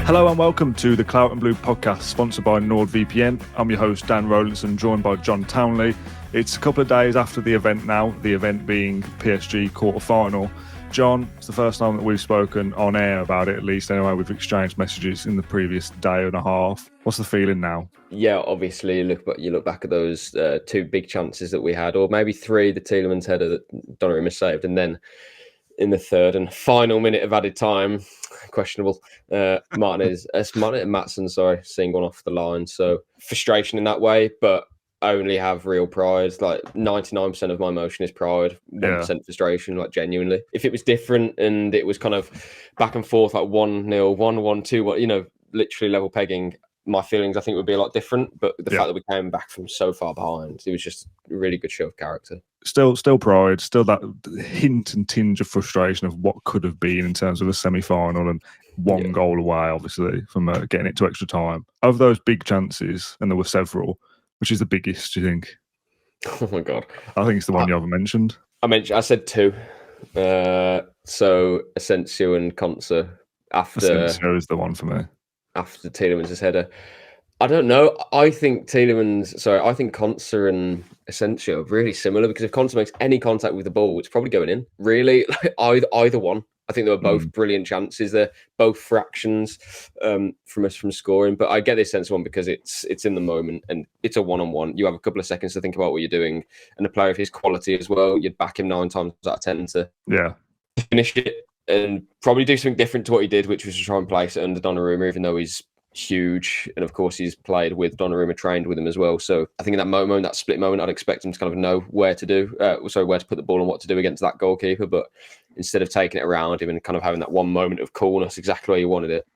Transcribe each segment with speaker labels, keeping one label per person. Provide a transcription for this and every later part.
Speaker 1: Hello and welcome to the Claret and Blue podcast, sponsored by NordVPN. I'm your host, Dan Rolinson, joined by John Townley. It's a couple of days after the event now, the event being PSG quarter-final. John, it's the first time that we've spoken on air about it, at least anyway. We've exchanged messages in the previous day and a half. What's the feeling now?
Speaker 2: Yeah, obviously, you look back at those two big chances that we had, or maybe three, the Tielemans header that Donnarumma saved, and then in the third and final minute of added time, questionable, Maatsen, seeing one off the line. So frustration in that way, but I only have real pride. Like 99% of my emotion is pride, 1% frustration, like genuinely. If it was different and it was kind of back and forth, like 1-0, 1-1, 2-1, literally level pegging, my feelings I think would be a lot different. But the fact that we came back from so far behind, it was just a really good show of character.
Speaker 1: Still pride, still that hint and tinge of frustration of what could have been in terms of a semi-final and one goal away, obviously, from getting it to extra time. Of those big chances, and there were several, which is the biggest, do you think?
Speaker 2: Oh my God.
Speaker 1: I think it's the one you haven't mentioned.
Speaker 2: I said two. So Asensio and Konsa
Speaker 1: Asensio is the one for me.
Speaker 2: After Tielemans' header. I don't know. I think Konsa and Asensio are really similar, because if Konsa makes any contact with the ball, it's probably going in. Really, either one. I think they were both brilliant chances. They're both fractions from scoring. But I get this sense of one because it's in the moment and it's a one-on-one. You have a couple of seconds to think about what you're doing, and a player of his quality as well, you'd back him 9 times out of 10 to finish it and probably do something different to what he did, which was to try and place it under Donnarumma, even though he's huge, and of course he's played with Donnarumma, trained with him as well. So I think in that moment, that split moment, I'd expect him to kind of know where to put the ball and what to do against that goalkeeper. But instead of taking it around him and kind of having that one moment of coolness, exactly where you wanted it,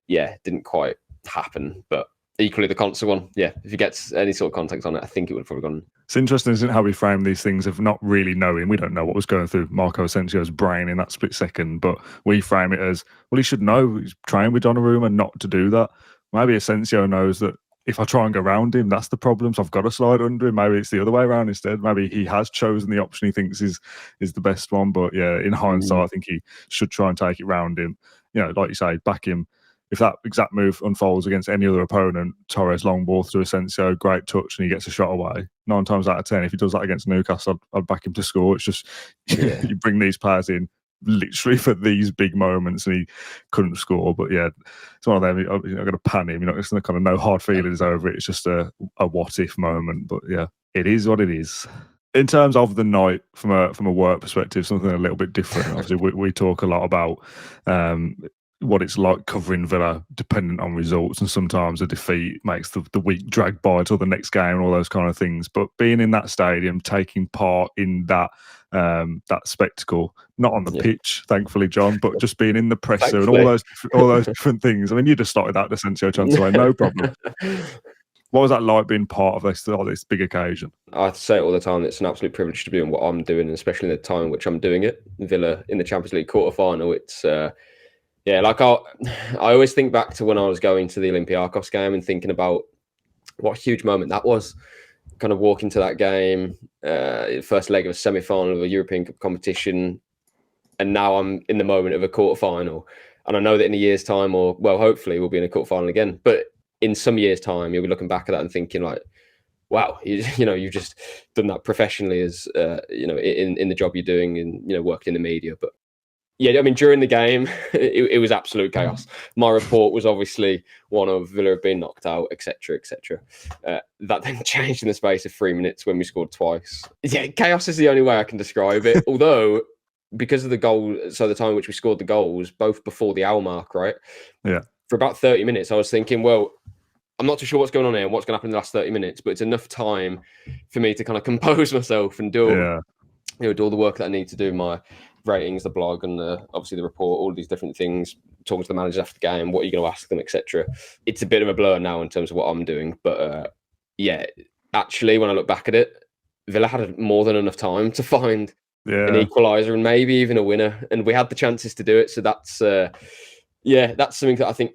Speaker 2: it didn't quite happen. But equally, the Konsa one, if he gets any sort of context on it, I think it would have probably gone.
Speaker 1: It's interesting, isn't it, how we frame these things of not really knowing. We don't know what was going through Marco Asensio's brain in that split second, but we frame it as, well, he should know. He's trained with Donnarumma not to do that. Maybe Asensio knows that if I try and go around him, that's the problem. So I've got to slide under him. Maybe it's the other way around instead. Maybe he has chosen the option he thinks is the best one. But in hindsight, I think he should try and take it round him. Like you say, back him. If that exact move unfolds against any other opponent, Torres long ball through Asensio, great touch, and he gets a shot away. 9 times out of 10, if he does that against Newcastle, I'd back him to score. It's just you bring these players in literally for these big moments, and he couldn't score. But it's one of them. You're not going to pan him. You're not just kind of no hard feelings over it. It's just a what if moment. But it is what it is. In terms of the night, from a work perspective, something a little bit different. Obviously, we talk a lot about what it's like covering Villa dependent on results, and sometimes a defeat makes the week drag by till the next game and all those kind of things. But being in that stadium, taking part in that spectacle, not on the pitch, thankfully, John, but just being in the presser and all those different things. I mean, you just started that Asensio chance away, no problem. What was that like being part of this big occasion?
Speaker 2: I say it all the time. It's an absolute privilege to be doing what I'm doing, and especially in the time in which I'm doing it. Villa in the Champions League quarter-final, it's I always think back to when I was going to the Olympiacos game and thinking about what a huge moment that was. Kind of walking to that game, first leg of a semi-final of a European Cup competition, and now I'm in the moment of a quarter-final. And I know that in a year's time, or hopefully we'll be in a quarter-final again. But in some years' time, you'll be looking back at that and thinking like, wow, you've just done that professionally as in the job you're doing and working in the media. But during the game, it was absolute chaos. My report was obviously one of Villa have been knocked out, etc., etc. That then changed in the space of 3 minutes when we scored twice. Chaos is the only way I can describe it. Although, because of the goal, so the time in which we scored the goals, both before the hour mark, right? Yeah. For about 30 minutes, I was thinking, well, I'm not too sure what's going on here and what's going to happen in the last 30 minutes, but it's enough time for me to kind of compose myself and do all the work that I need to do, my ratings, the blog, and obviously the report, all these different things, talking to the managers after the game, what are you going to ask them, etc. It's a bit of a blur now in terms of what I'm doing. But actually, when I look back at it, Villa had more than enough time to find an equaliser and maybe even a winner. And we had the chances to do it. So that's something that I think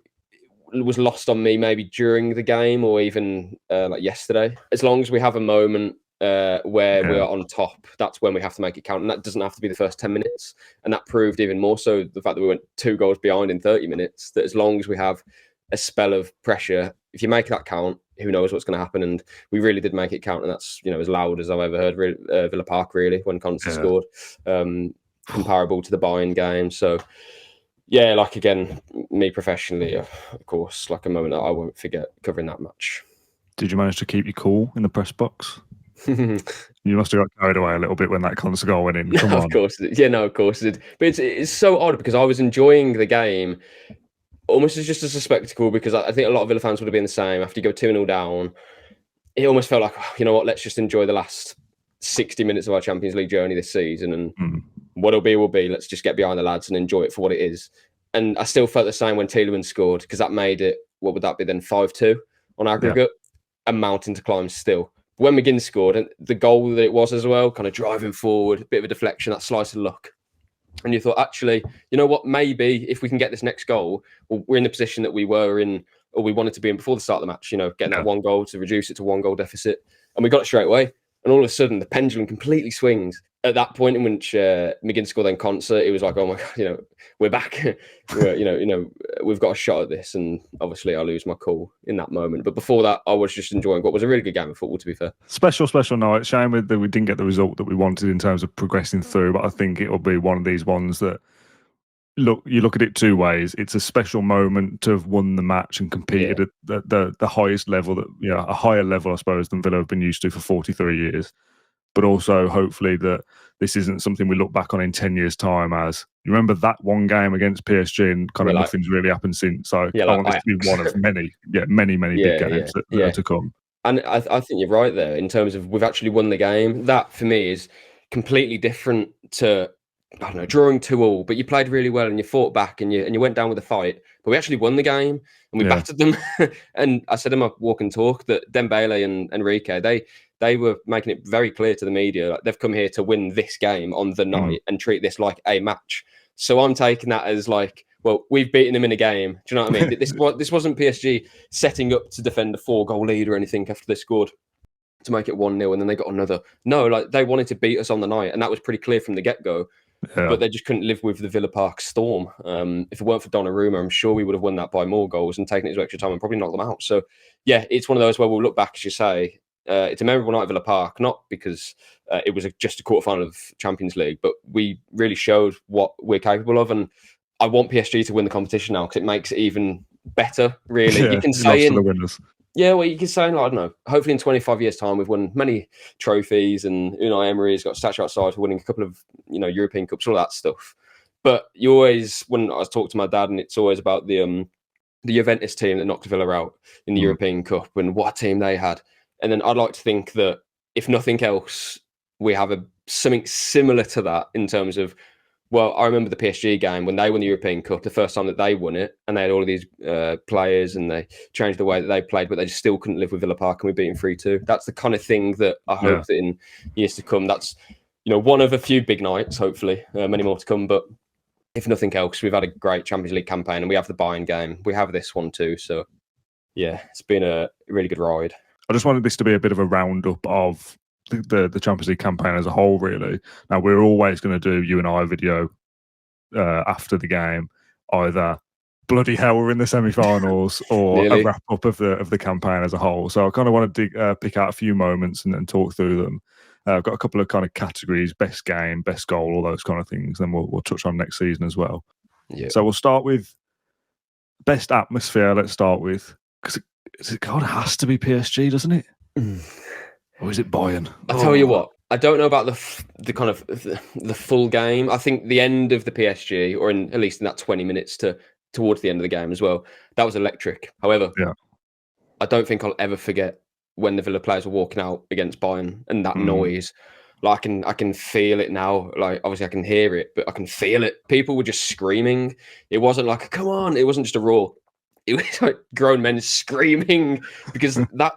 Speaker 2: was lost on me maybe during the game or even like yesterday. As long as we have a moment where we are on top, that's when we have to make it count. And that doesn't have to be the first 10 minutes. And that proved even more so the fact that we went 2 goals behind in 30 minutes, that as long as we have a spell of pressure, if you make that count, who knows what's going to happen. And we really did make it count. And that's, as loud as I've ever heard Villa Park, really, when Conte scored, comparable to the Bayern game. So, yeah, like, again, me professionally, of course, like a moment that I won't forget covering that match.
Speaker 1: Did you manage to keep your cool in the press box? You must have got carried away a little bit when that Conte goal went in. Come on.
Speaker 2: Of course. Yeah, no, of course it did. But it's so odd because I was enjoying the game almost just as a spectacle, because I think a lot of Villa fans would have been the same. After you go 2-0 down, it almost felt like, you know what, let's just enjoy the last 60 minutes of our Champions League journey this season, and what'll be will be. Let's just get behind the lads and enjoy it for what it is. And I still felt the same when Tielemans scored, because that made it, what would that be then, 5-2 on aggregate, a mountain to climb still. When McGinn scored, and the goal that it was as well, kind of driving forward, a bit of a deflection, that slice of luck. And you thought, actually, you know what, maybe if we can get this next goal, we're in the position that we were in, or we wanted to be in before the start of the match, getting that 1 goal to reduce it to 1 goal deficit. And we got it straight away. And all of a sudden, the pendulum completely swings. At that point in which McGinn scored then Concert, it was like, oh my God, we're back. We've got a shot at this. And obviously, I lose my cool in that moment. But before that, I was just enjoying what was a really good game of football, to be fair. Special
Speaker 1: night. Shame that we didn't get the result that we wanted in terms of progressing through. But I think it'll be one of these ones that, you look at it 2 ways. It's a special moment to have won the match and competed at the highest level, a higher level, I suppose, than Villa have been used to for 43 years. But also, hopefully, that this isn't something we look back on in 10 years' time as, you remember that one game against PSG and kind of nothing's really happened since. So I want this to be one of many big games that are to come.
Speaker 2: And I think you're right there in terms of we've actually won the game. That, for me, is completely different to, I don't know, drawing 2-2, but you played really well and you fought back and you went down with a fight. But we actually won the game and we battered them. And I said in my walk and talk that Dembele and Enrique, they were making it very clear to the media, like, they've come here to win this game on the night and treat this like a match. So I'm taking that as like, well, we've beaten them in a game. Do you know what I mean? This wasn't PSG setting up to defend a 4-goal lead or anything after they scored to make it 1-0 and then they got another. No, like, they wanted to beat us on the night, and that was pretty clear from the get-go. But they just couldn't live with the Villa Park storm. If it weren't for Donnarumma, I'm sure we would have won that by more goals and taken it to extra time and probably knocked them out. So, yeah, it's one of those where we'll look back, as you say. It's a memorable night at Villa Park, not because it was just a quarterfinal of Champions League, but we really showed what we're capable of. And I want PSG to win the competition now because it makes it even better, really. You can say
Speaker 1: the winners.
Speaker 2: Yeah, well, you can say, I don't know, hopefully in 25 years' time, we've won many trophies and Unai Emery's got a statue outside for winning a couple of, European Cups, all that stuff. But you always, when I talk to my dad, and it's always about the Juventus team that knocked Villa out in the European Cup and what a team they had. And then I'd like to think that, if nothing else, we have something similar to that in terms of, well, I remember the PSG game when they won the European Cup, the first time that they won it, and they had all of these players and they changed the way that they played, but they just still couldn't live with Villa Park and we beat them 3-2. That's the kind of thing that I hope that in years to come, that's, one of a few big nights, hopefully, many more to come. But if nothing else, we've had a great Champions League campaign and we have the Bayern game. We have this one too. So, yeah, it's been a really good ride.
Speaker 1: I just wanted this to be a bit of a roundup of the Champions League campaign as a whole, really. Now, we're always going to do you and I video after the game, either bloody hell we're in the semi-finals or a wrap-up of the campaign as a whole. So I kind of want to pick out a few moments and talk through them. I've got a couple of kind of categories: best game, best goal, all those kind of things. Then we'll touch on next season as well. Yeah. So we'll start with best atmosphere. Let's start with, because it kind of has to be PSG, doesn't it? Or is it Bayern?
Speaker 2: I'll tell you what. I don't know about the kind of the full game. I think the end of the PSG, or at least in that 20 minutes towards the end of the game as well, that was electric. However, I don't think I'll ever forget when the Villa players were walking out against Bayern and that noise. Like, I can feel it now. Like, obviously I can hear it, but I can feel it. People were just screaming. It wasn't like, come on. It wasn't just a roar. It was like grown men screaming, because that,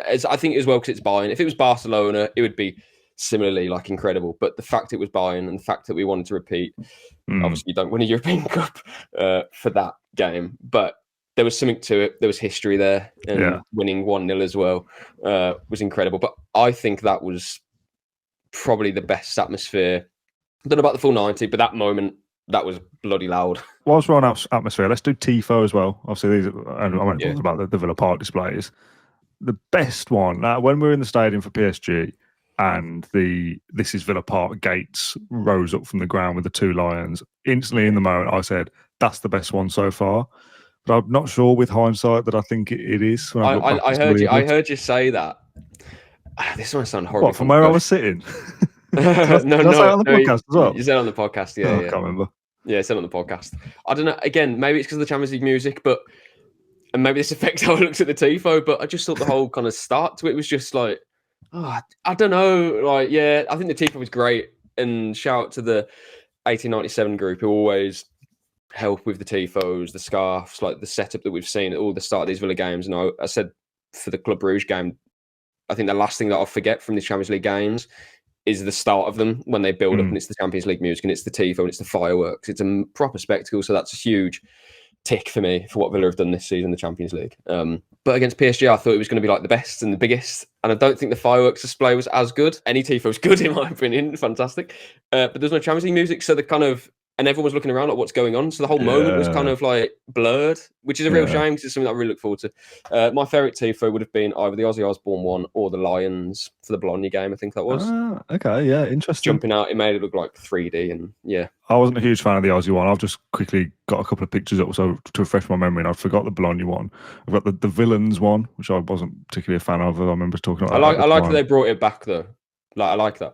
Speaker 2: I think as well, because it's Bayern. If it was Barcelona, it would be similarly like incredible. But the fact it was Bayern and the fact that we wanted to repeat, obviously you don't win a European Cup for that game, but there was something to it. There was history there, and winning 1-0 as well was incredible. But I think that was probably the best atmosphere. I don't know about the full 90, but that moment, that was bloody loud.
Speaker 1: Whilst we're on atmosphere, let's do Tifo as well. Obviously, these I won't talk about the Villa Park displays. The best one, when we were in the stadium for PSG and This is Villa Park gates rose up from the ground with the two lions, instantly in the moment I said, that's the best one so far. But I'm not sure with hindsight that I think it is. When
Speaker 2: I heard you say that. This one sounds horrible.
Speaker 1: What, from where I was sitting?
Speaker 2: No,
Speaker 1: did I say it on the podcast as well?
Speaker 2: You said it on the podcast, yeah.
Speaker 1: I can't remember.
Speaker 2: Yeah, said on the podcast. I don't know. Again, maybe it's because of the Champions League music, and maybe this affects how I looked at the Tifo. But I just thought the whole kind of start to it was just like, I don't know. Like, yeah, I think the Tifo was great, and shout out to the 1897 group who always help with the Tifos, the scarves, like the setup that we've seen at all the start of these Villa games. And I said for the Club Brugge game, I think the last thing that I'll forget from the Champions League games is the start of them when they build up and it's the Champions League music and it's the Tifo and it's the fireworks. It's a proper spectacle. So that's a huge tick for me for what Villa have done this season in the Champions League. But against PSG, I thought it was going to be like the best and the biggest. And I don't think the fireworks display was as good. Any Tifo was good in my opinion. Fantastic. But there's no Champions League music. So the kind of, and everyone was looking around like what's going on. So the whole moment was kind of like blurred, which is a real shame because it's something that I really look forward to. My favourite Tifo would have been either the Ozzy Osbourne one or the Lions for the Bologna game, I think that was.
Speaker 1: Okay, yeah, interesting.
Speaker 2: Jumping out, it made it look like 3D and yeah.
Speaker 1: I wasn't a huge fan of the Aussie one. I've just quickly got a couple of pictures up so to refresh my memory, and I forgot the Bologna one. I've got the Villains one, which I wasn't particularly a fan of. I remember talking about
Speaker 2: I like that they brought it back though. Like, I like that.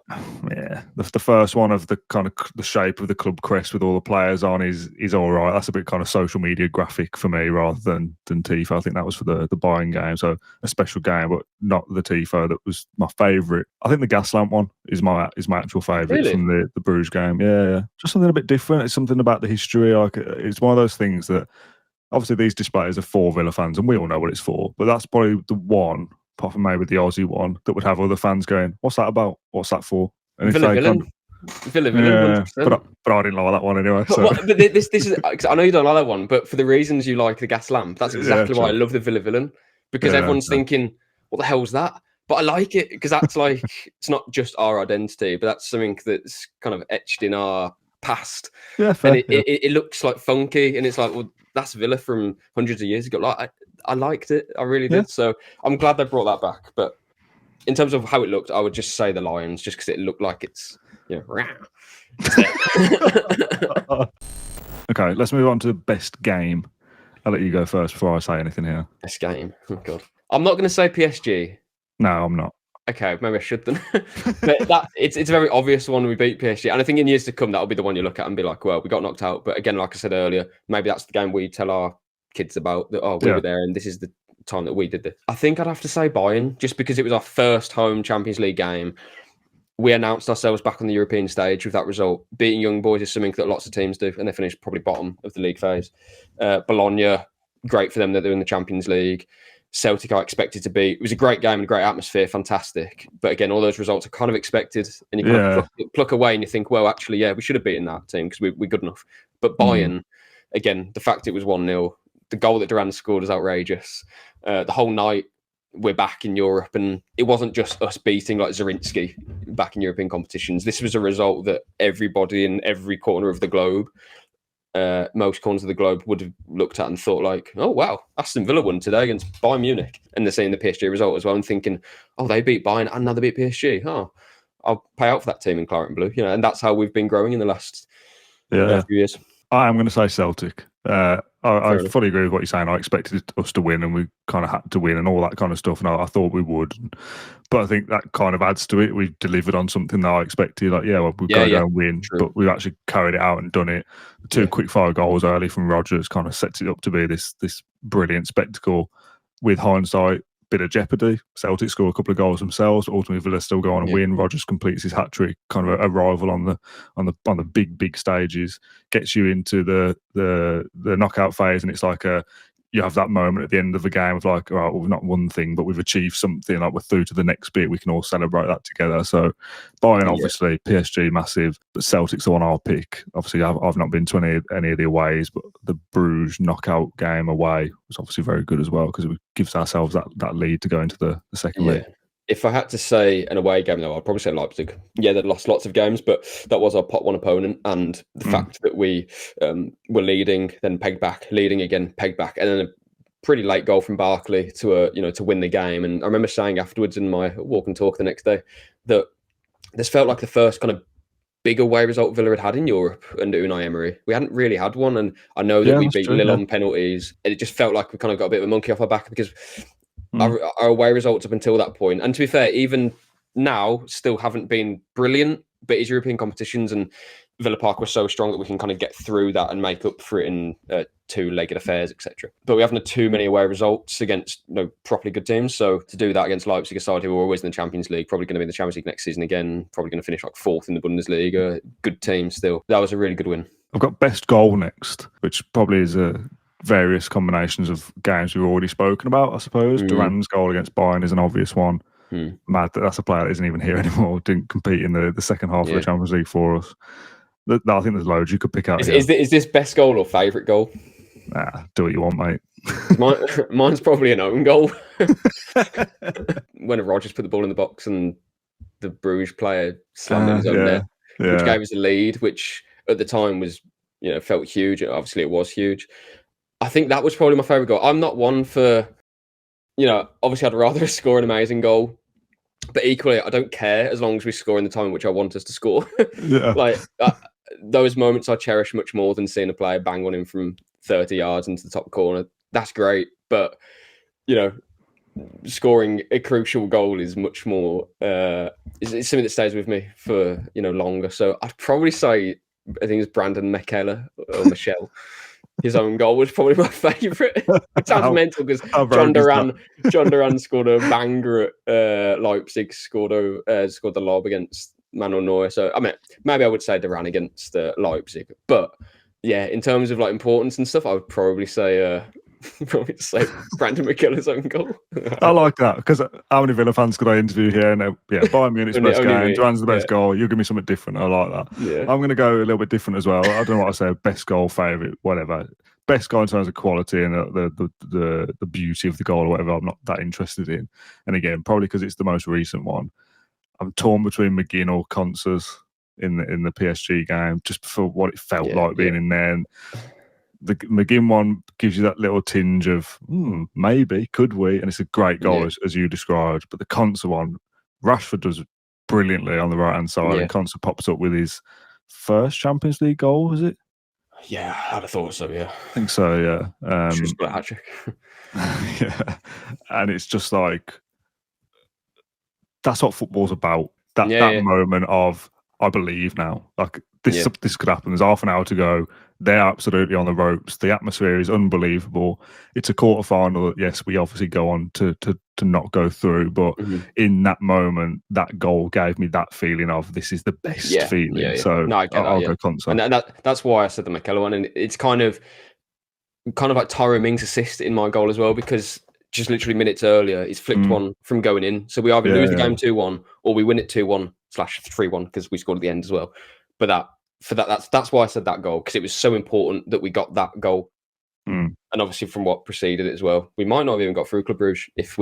Speaker 1: Yeah, the first one of the kind of the shape of the club crest with all the players on is all right. That's a bit kind of social media graphic for me rather than Tifo. I think that was for the Bayern game, so a special game, but not the Tifo that was my favourite. I think the gas lamp one is my actual favourite from the Bruges game. Yeah, just something a bit different. It's something about the history. Like it's one of those things that obviously these displays are for Villa fans, and we all know what it's for. But that's probably the one, apart from maybe the Aussie one, that would have other fans going, "What's that about? What's that for?" And
Speaker 2: Villa Villain.
Speaker 1: Yeah, but I didn't like that one anyway. So.
Speaker 2: But this is, I know you don't like that one, but for the reasons you like the gas lamp, that's exactly why I love the Villa Villain, because everyone's thinking, "What the hell's that?" But I like it because that's like it's not just our identity, but that's something that's kind of etched in our past.
Speaker 1: Yeah, fair,
Speaker 2: and it looks like funky, and it's like, well, that's Villa from hundreds of years ago. Like I liked it, I really did. So I'm glad they brought that back. But in terms of how it looked, I would just say the Lions, just because it looked like it's
Speaker 1: Okay, let's move on to best game. I'll let you go first before I say anything here.
Speaker 2: Best game. Oh god, I'm not going to say PSG.
Speaker 1: No, I'm not.
Speaker 2: Okay, maybe I should then. But it's a very obvious one. We beat PSG, and I think in years to come that'll be the one you look at and be like, well, we got knocked out. But again, like I said earlier, maybe that's the game we tell our kids about that. Oh, we were there, and this is the time that we did this. I think I'd have to say Bayern, just because it was our first home Champions League game. We announced ourselves back on the European stage with that result. Beating young boys is something that lots of teams do, and they finished probably bottom of the league phase. Bologna, great for them that they're in the Champions League. Celtic, I expected to beat. It was a great game and a great atmosphere, fantastic. But again, all those results are kind of expected, and you kind of pluck away, and you think, well, actually, yeah, we should have beaten that team because we're good enough. But Bayern, again, the fact it was 1-0, the goal that Duran scored is outrageous. The whole night, we're back in Europe, and it wasn't just us beating like Zrinski back in European competitions. This was a result that everybody in every corner of the globe, most corners of the globe, would have looked at and thought like, oh wow, Aston Villa won today against Bayern Munich, and they're seeing the PSG result as well and thinking, oh, they beat Bayern and now they beat PSG. Oh, I'll pay out for that team in Claret and Blue, and that's how we've been growing in the last few years.
Speaker 1: I am going to say Celtic. I fully agree with what you're saying. I expected us to win, and we kind of had to win and all that kind of stuff. And I thought we would. But I think that kind of adds to it. We delivered on something that I expected. Like, we've got to go and win. True. But we've actually carried it out and done it. The two quick-fire goals early from Rodgers kind of sets it up to be this brilliant spectacle. With hindsight, bit of jeopardy. Celtic score a couple of goals themselves, but ultimately Villa still go on and win. Rodgers completes his hat trick, kind of arrival on the big stages, gets you into the knockout phase, and it's like you have that moment at the end of the game of like, all right, well, we've not won the thing, but we've achieved something. Like, we're through to the next bit. We can all celebrate that together. So Bayern, obviously, PSG massive, but Celtic's the one I'll pick. Obviously, I've not been to any of the aways, but the Bruges knockout game away was obviously very good as well, because it gives ourselves that lead to go into the second league.
Speaker 2: If I had to say an away game, though, I'd probably say Leipzig. Yeah, they'd lost lots of games, but that was our pot one opponent. And the fact that we were leading, then pegged back, leading again, pegged back, and then a pretty late goal from Barkley to win the game. And I remember saying afterwards in my walk and talk the next day that this felt like the first kind of big away result Villa had in Europe under Unai Emery. We hadn't really had one, and I know that we beat Lille on penalties, and it just felt like we kind of got a bit of a monkey off our back because our away results up until that point, and to be fair, even now, still haven't been brilliant, but it's European competitions, and Villa Park was so strong that we can kind of get through that and make up for it in two-legged affairs, etc. But we haven't had too many away results against properly good teams. So to do that against Leipzig, a side who are always in the Champions League, probably going to be in the Champions League next season again, probably going to finish like 4th in the Bundesliga, good team still. That was a really good win.
Speaker 1: I've got best goal next, which probably is various combinations of games we've already spoken about, I suppose. Duran's goal against Bayern is an obvious one. Mad that that's a player that isn't even here anymore, didn't compete in the second half of the Champions League for us. I think there's loads you could pick out.
Speaker 2: Is this best goal or favourite goal?
Speaker 1: Nah, do what you want, mate.
Speaker 2: Mine's probably an own goal. When Rodgers put the ball in the box and the Bruges player slammed in his own net, which gave us a lead, which at the time was, felt huge. Obviously, it was huge. I think that was probably my favourite goal. I'm not one for, obviously I'd rather score an amazing goal, but equally I don't care as long as we score in the time in which I want us to score. Those moments I cherish much more than seeing a player bang one in from 30 yards into the top corner. That's great, but scoring a crucial goal is much more. It's something that stays with me for longer. So I'd probably say I think it's Brandon Michele or Michelle. His own goal was probably my favourite. It sounds mental because John Duran scored a banger at Leipzig, scored the lob against Manuel Neuer. So I mean, maybe I would say Duran against Leipzig, but yeah, in terms of importance and stuff, I would probably say Brandon Michele's own goal.
Speaker 1: I like that because how many Villa fans could I interview here? And Bayern Munich's best game, Duran's the best goal. You give me something different. I like that. Yeah. I'm going to go a little bit different as well. I don't know what I say. Best goal, favourite, whatever. Best goal in terms of quality and the beauty of the goal or whatever. I'm not that interested in. And again, probably because it's the most recent one. I'm torn between McGinn or Concer's in the PSG game, just for what it felt like being in there. And the McGinn one gives you that little tinge of maybe, could we? And it's a great goal as you described. But the Concer one, Rashford does brilliantly on the right hand side, and Concer pops up with his first Champions League goal. Was it?
Speaker 2: Yeah, I'd have thought so. Yeah,
Speaker 1: I think so. Yeah,
Speaker 2: she's got a hat trick.
Speaker 1: Yeah, and it's just like that's what football's about. That moment of I believe now, like this could happen. There's half an hour to go. They're absolutely on the ropes. The atmosphere is unbelievable. It's a quarter final. Yes, we obviously go on to not go through, but in that moment, that goal gave me that feeling of this is the best feeling. Yeah. So no, I'll go Concer.
Speaker 2: And that's why I said the Michele one. And it's kind of like Tyrone Mings' assist in my goal as well, because just literally minutes earlier, he's flicked one from going in. So we either lose the game 2-1 or we win it 2-1/3-1 because we scored at the end as well. But that's why I said that goal, because it was so important that we got that goal. And obviously from what preceded it as well, we might not have even got through Club Brugge if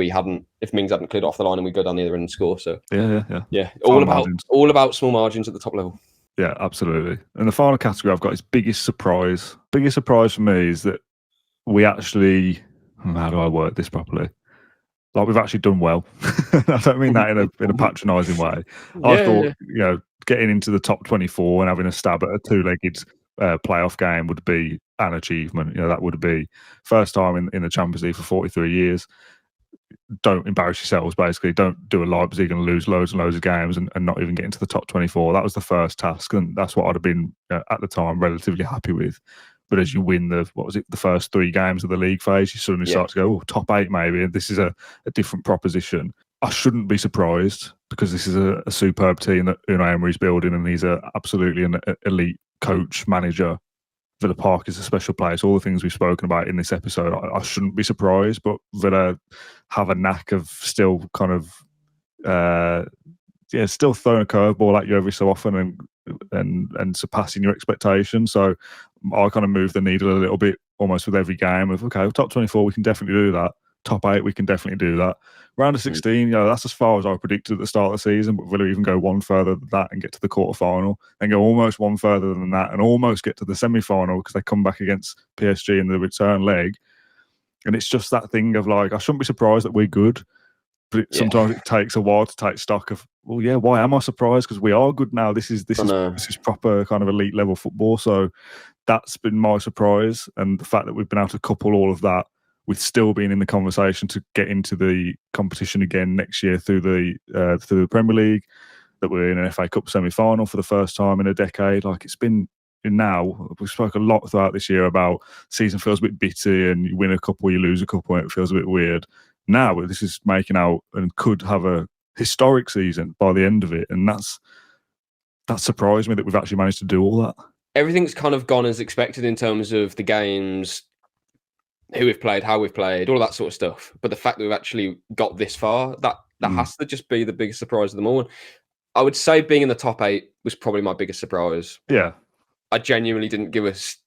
Speaker 2: Mings hadn't cleared off the line and we go down the other end and score. So yeah. All about small margins at the top level.
Speaker 1: Yeah, absolutely. And the final category I've got is biggest surprise. Biggest surprise for me is that we actually, how do I word this properly? Like we've actually done well. I don't mean that in a patronising way. I thought, getting into the top 24 and having a stab at a two-legged playoff game would be an achievement. That would be first time in the Champions League for 43 years. Don't embarrass yourselves, basically. Don't do a Leipzig and lose loads and loads of games and not even get into the top 24. That was the first task, and that's what I'd have been, at the time, relatively happy with. But as you win the first 3 games of the league phase, you suddenly start to go, top 8 maybe. This is a different proposition. I shouldn't be surprised because this is a superb team that Unai Emery's building, and he's absolutely an elite coach, manager. Villa Park is a special place. All the things we've spoken about in this episode, I shouldn't be surprised. But Villa have a knack of still kind of, still throwing a curveball at you every so often and surpassing your expectations. So I kind of move the needle a little bit almost with every game of, okay, top 24, we can definitely do that. top 8, we can definitely do that. Round of 16, that's as far as I predicted at the start of the season, but Villa even go one further than that and get to the quarter-final, and go almost one further than that and almost get to the semi-final because they come back against PSG in the return leg. And it's just that thing of like, I shouldn't be surprised that we're good, but sometimes it takes a while to take stock of, well, yeah, why am I surprised? Because we are good now. This is proper kind of elite level football. So that's been my surprise, and the fact that we've been able to couple all of that with still being in the conversation to get into the competition again next year through the Premier League, that we're in an FA Cup semi-final for the first time in a decade. Like, it's been now, we spoke a lot throughout this year about season feels a bit bitty and you win a couple, you lose a couple, and it feels a bit weird. Now this is making out and could have a historic season by the end of it, and that surprised me that we've actually managed to do all that.
Speaker 2: Everything's kind of gone as expected in terms of the games, who we've played, how we've played, all that sort of stuff. But the fact that we've actually got this far, that has to just be the biggest surprise of them all. I would say being in the top 8 was probably my biggest surprise.
Speaker 1: Yeah.
Speaker 2: I genuinely didn't give us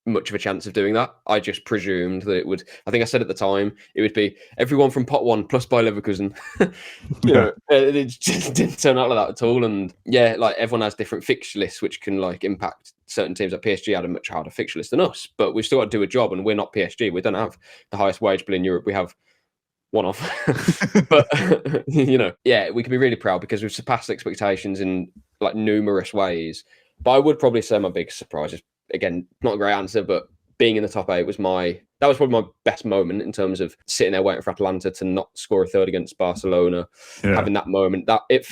Speaker 2: much of a chance of doing that. I just presumed that it would. I think I said at the time it would be everyone from pot 1 plus Bayer Leverkusen. It just didn't turn out like that at all. And yeah, like everyone has different fixture lists, which can like impact certain teams. Like PSG had a much harder fixture list than us, but we've still got to do a job. And we're not PSG. We don't have the highest wage bill in Europe. We have one off, but we can be really proud because we've surpassed expectations in like numerous ways. But I would probably say my biggest surprise is, again, not a great answer, but being in the top 8 was probably my best moment in terms of sitting there waiting for Atalanta to not score a third against Barcelona. Having that moment, that it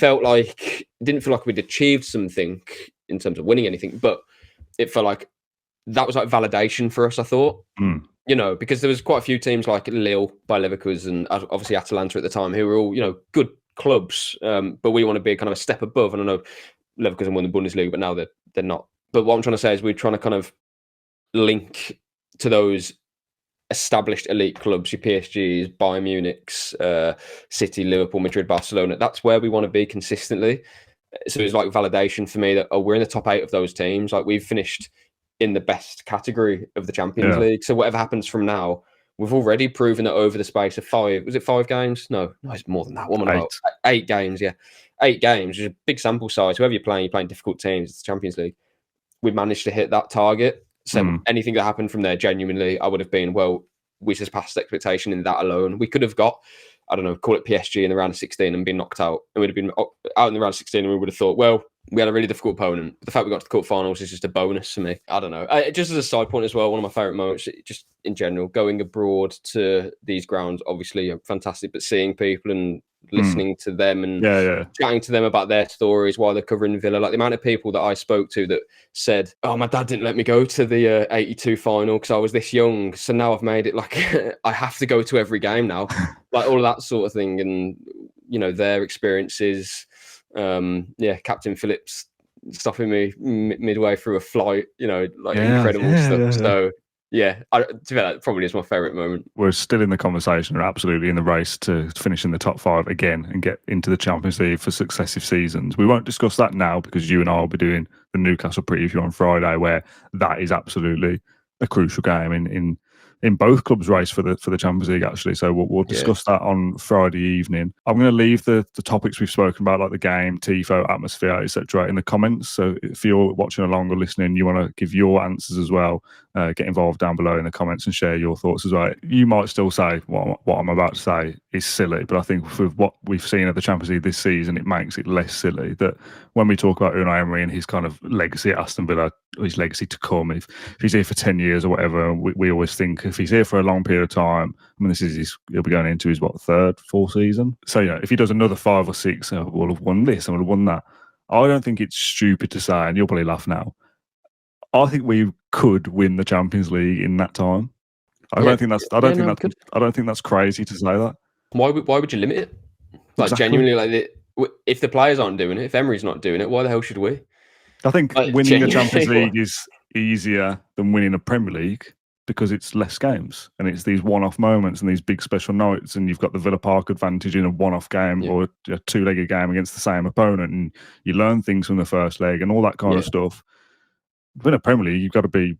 Speaker 2: didn't feel like we'd achieved something in terms of winning anything, but it felt like that was like validation for us, I thought. Because there was quite a few teams like Lille, Bayer Leverkusen, and obviously Atalanta at the time, who were all, good clubs, but we want to be kind of a step above. And I know Leverkusen won the Bundesliga, but now they're not. But what I'm trying to say is we're trying to kind of link to those established elite clubs, your PSGs, Bayern Munich's, City, Liverpool, Madrid, Barcelona. That's where we want to be consistently. So it's like validation for me that we're in the top 8 of those teams. Like, we've finished in the best category of the Champions League. So whatever happens from now, we've already proven that over the space of 5. Was it 5 games? No, it's more than that. What am I about? 8 games. Yeah, 8 games. It's a big sample size. Whoever you're playing difficult teams. It's the Champions League. We managed to hit that target. So anything that happened from there, genuinely, I would have been, well, we surpassed expectation in that alone. We could have got, I don't know, call it PSG in the round of 16 and been knocked out. And we'd have been out in the round of 16 and we would have thought, well, we had a really difficult opponent. But the fact we got to the quarterfinals is just a bonus for me. I don't know. Just as a side point as well, one of my favourite moments, just in general, going abroad to these grounds, obviously fantastic, but seeing people and listening to them and chatting to them about their stories while they're covering Villa, like the amount of people that I spoke to that said, oh, my dad didn't let me go to the 82 final because I was this young, so now I've made it like I have to go to every game now, like all of that sort of thing. And their experiences, Captain Phillips stopping me midway through a flight, incredible stuff. So that probably is my favourite moment.
Speaker 1: We're still in the conversation. We're absolutely in the race to finish in the top 5 again and get into the Champions League for successive seasons. We won't discuss that now because you and I will be doing the Newcastle preview on Friday, where that is absolutely a crucial game in both clubs' race for the Champions League, actually. So we'll discuss that on Friday evening. I'm going to leave the topics we've spoken about, like the game, Tifo, atmosphere, etc., in the comments. So if you're watching along or listening, you want to give your answers as well, get involved down below in the comments and share your thoughts as well. You might still say what I'm about to say is silly, but I think with what we've seen at the Champions League this season, it makes it less silly. That when we talk about Unai Emery and his kind of legacy at Aston Villa, his legacy to come, if he's here for 10 years or whatever, we always think if he's here for a long period of time, I mean, he'll be going into his, third, fourth season. So, if he does another 5 or 6, we'll have won this and we'll have won that. I don't think it's stupid to say, and you'll probably laugh now, I think we could win the Champions League in that time. I don't think that's crazy to say that.
Speaker 2: Why would you limit it? Like, exactly. Genuinely, if the players aren't doing it, if Emery's not doing it, why the hell should we?
Speaker 1: I think winning the Champions League is easier than winning a Premier League because it's less games and it's these one-off moments and these big special nights, and you've got the Villa Park advantage in a one-off game or a two-legged game against the same opponent, and you learn things from the first leg and all that kind of stuff. Win a Premier League, you've got to be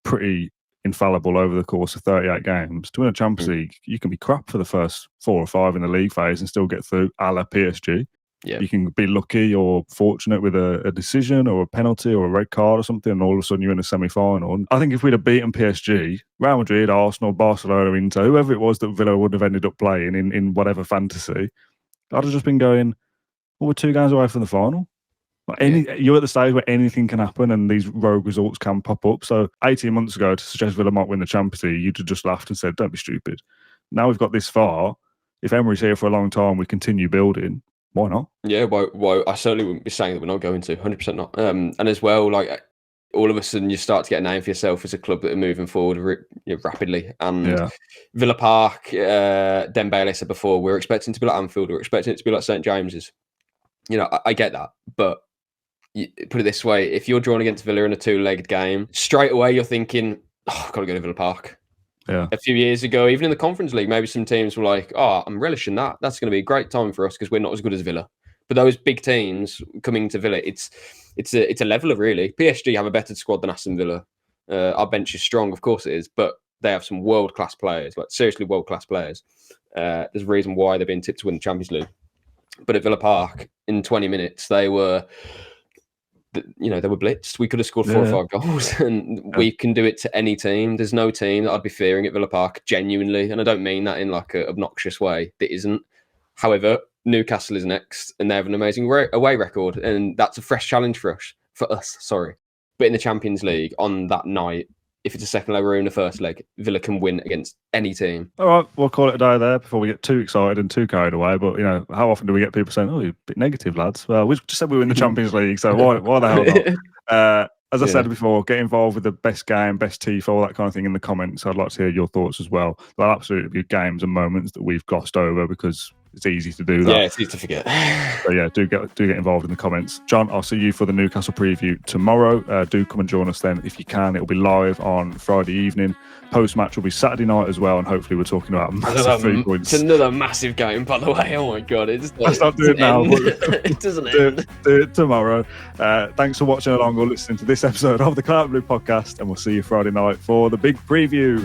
Speaker 1: pretty infallible over the course of 38 games. To win a Champions League, you can be crap for the first 4 or 5 in the league phase and still get through, a la PSG.
Speaker 2: Yeah.
Speaker 1: You can be lucky or fortunate with a decision or a penalty or a red card or something, and all of a sudden you're in a semi-final. And I think if we'd have beaten PSG, Real Madrid, Arsenal, Barcelona, Inter, whoever it was that Villa would have ended up playing in whatever fantasy, I'd have just been going, well, we're 2 games away from the final. You're at the stage where anything can happen and these rogue results can pop up. So 18 months ago, to suggest Villa might win the Champions League, you'd have just laughed and said, don't be stupid. Now we've got this far. If Emery's here for a long time, we continue building. Why not?
Speaker 2: Yeah, why I certainly wouldn't be saying that we're not going to, 100% not. And as well, like, all of a sudden you start to get a name for yourself as a club that are moving forward rapidly. And Villa Park, Dembele said before, we're expecting to be like Anfield, we're expecting it to be like St James's. You know, I get that, but put it this way, if you're drawn against Villa in a 2-legged game, straight away you're thinking, oh, I've got to go to Villa Park.
Speaker 1: Yeah.
Speaker 2: A few years ago, even in the Conference League, maybe some teams were like, oh, I'm relishing that. That's going to be a great time for us because we're not as good as Villa. But those big teams coming to Villa, it's a leveler, really. PSG have a better squad than Aston Villa. Our bench is strong, of course it is, but they have some world-class players, like seriously world-class players. There's a reason why they've been tipped to win the Champions League. But at Villa Park, in 20 minutes, they were blitzed. We could have scored 4 or 5 goals, and we can do it to any team. There's no team that I'd be fearing at Villa Park, genuinely. And I don't mean that in like an obnoxious way. It isn't. However, Newcastle is next, and they have an amazing away record, and that's a fresh challenge for us. But in the Champions League, on that night, if it's a second leg or in the first leg, Villa can win against any team.
Speaker 1: All right, we'll call it a day there before we get too excited and too carried away. But, you know, how often do we get people saying, oh, you're a bit negative, lads? Well, we just said we were in the Champions League, so why the hell not? As I said before, get involved with the best game, best Tifo, all that kind of thing in the comments. I'd like to hear your thoughts as well. There'll absolutely be games and moments that we've glossed over because it's easy to do that.
Speaker 2: Yeah, it's easy to forget.
Speaker 1: So yeah, do get involved in the comments. John, I'll see you for the Newcastle preview tomorrow. Do come and join us then if you can. It'll be live on Friday evening. Post-match will be Saturday night as well, and hopefully we're talking about massive 3 points.
Speaker 2: It's another massive game, by the way. Oh my God.
Speaker 1: Let's not do it now.
Speaker 2: It doesn't end.
Speaker 1: Do it tomorrow. Thanks for watching along or listening to this episode of the Claret Blue podcast, and we'll see you Friday night for the big preview.